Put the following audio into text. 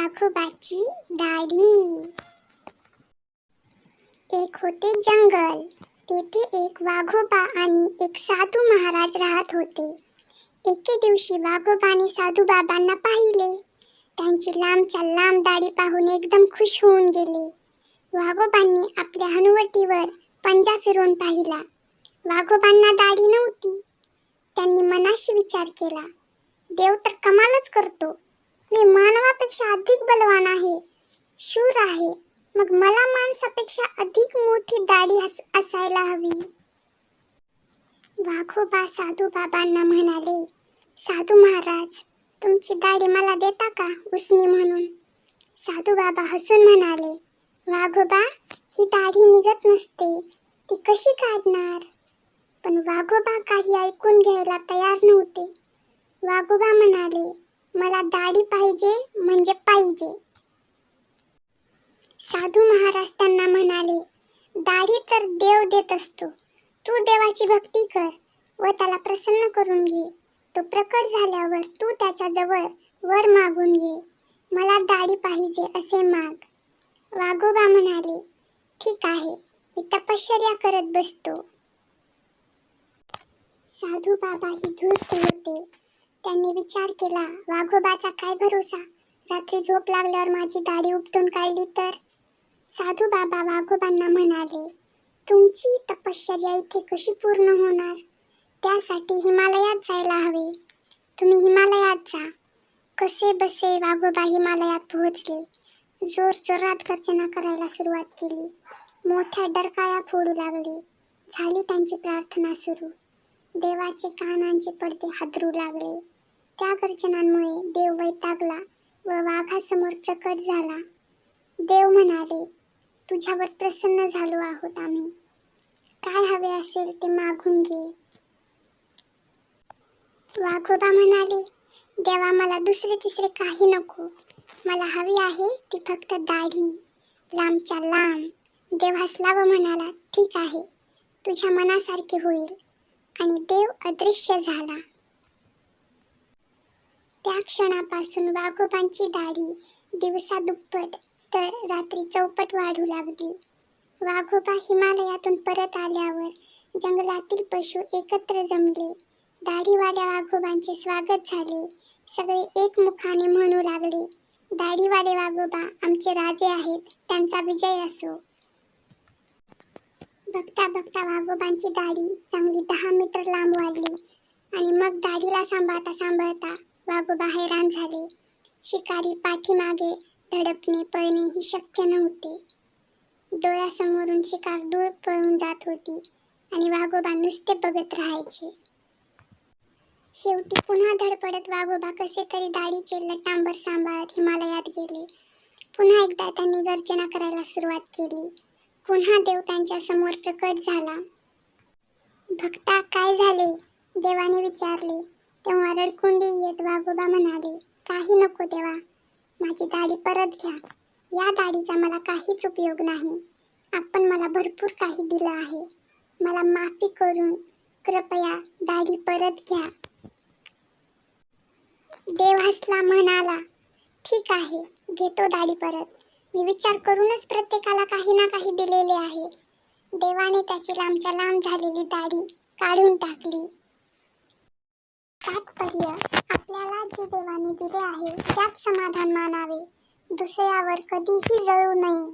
वाघोबाची दाढी. एक होते जंगल. तेथे एक वाघोबा आणि एक साधू महाराज राहत होते. एके दिवशी वाघोबाने साधू बाबांना पाहिले. त्यांची लांबच्या लांब दाढी पाहून एकदम खुश होऊन गेले. वाघोबांनी आपल्या हनुवटीवर पंजा फिरवून पाहिला. वाघोबांना दाढी नव्हती. त्यांनी मनाशी विचार केला, देव तर कमालच करतो. मी मानवापेक्षा अधिक बलवान आहे, शूर आहे, मग मला माणसापेक्षा अधिक मोठी दाढी असायला हवी. वाघोबा साधू बाबांना म्हणाले, साधू महाराज, तुमची दाढी मला देता का उसनी म्हणून? साधू बाबा हसून म्हणाले, वाघोबा, ही दाढी निघत नसते, ती कशी काढणार? पण वाघोबा काही ऐकून घ्यायला तयार नव्हते. वाघोबा म्हणाले, मला दाढी पाहिजे म्हणजे पाहिजे. साधू महाराज त्यांना म्हणाले, दाढी तर देव देत असतो. तू देवाची भक्ती कर व त्याला प्रसन्न करून घे. तो प्रकट झाल्यावर तू त्याच्या जवळ वर मागून घे. मला दाढी पाहिजे असे माग. वाघोबा म्हणाले, ठीक आहे, मी तपश्चर्या करत बसतो. साधू बाबा ही धूर्त होते. त्यांनी विचार केला, वाघोबाचा काय भरोसा, रात्री झोप लागल्यावर माझी दाढी उपटून काढली तर? साधू बाबा वाघोबांना म्हणाले, तुमची तपश्चर्या इथे कशी पूर्ण होणार? त्यासाठी हिमालयात जायला हवे. तुम्ही हिमालयात जा. कसे बसे वाघोबा हिमालयात पोहोचले. जोरजोरात गर्जना करायला सुरुवात केली. मोठ्या डरकाळ्या फोडू लागले. झाली त्यांची प्रार्थना सुरू. देवाचे कानांचे पडदे हादरू लागले. त्या गर्जनांमुळे देव वैतागला व वाघासमोर प्रकट झाला. देव म्हणाले, तुझ्यावर प्रसन्न झालो आहोत आम्ही. काय हवे असेल ते मागून घे. वाघोबा म्हणाले, देवा, मला दुसरे तिसरे काही नको. मला हवी आहे ती फक्त दाढी, लांबच्या लांब. देव हसला व म्हणाला, ठीक आहे, तुझ्या मनासारखे होईल. आणि देव अदृश्य झाला. त्या क्षणापासून वाघोबांची दाढी दिवसा दुप्पट तर रात्री चौपट वाढू लागली. वाघोबा हिमालयातून परत आल्यावर जंगलातील पशु एकत्र जमले. दाढीवाल्या वाघोबांचे स्वागत झाले. सगळे एकमुखाने म्हणू लागले, दाढीवाले वाघोबा आमचे राजे आहेत, त्यांचा विजय असो. बघता बघता वाघोबांची दाढी चांगली 10 मीटर लांब वाढली आणि मग दाढीला सांभाळता वाघोबा हैराण झाले. शिकारी पाठीमागे धडपणे पळणे ही शक्य नव्हते. डोळ्यासमोरून शिकार दूर पळून जात होती आणि वाघोबा नुसते बघत राहायचे. शेवटी पुन्हा धडपडत वाघोबा कसे तरी दाढीचे लटांबर सांभाळत हिमालयात गेले. पुन्हा एकदा त्यांनी गर्जना करायला सुरुवात केली. पुन्हा देव त्यांच्या समोर प्रकट झाला. भक्ता, काय झाले? देवाने विचारले. तेव्हा रडकुंडी येत वाघोबा म्हणाले, काही नको देवा, माझी दाढी परत घ्या. या दाढीचा मला काहीच उपयोग नाही. आपण मला भरपूर काही दिलं आहे. मला माफी करून कृपया दाढी परत घ्या. देव हसला, म्हणाला, ठीक आहे, घेतो दाढी परत. मी विचार करूनच प्रत्येकाला काही ना काही दिलेले आहे. देवाने त्याची लांबच्या लांब झालेली दाढी काढून टाकली. तात्पर्य, आपल्याला जे देवाने दिले आहे त्यात समाधान मानावे. दुसऱ्यावर कधीही जळू नये.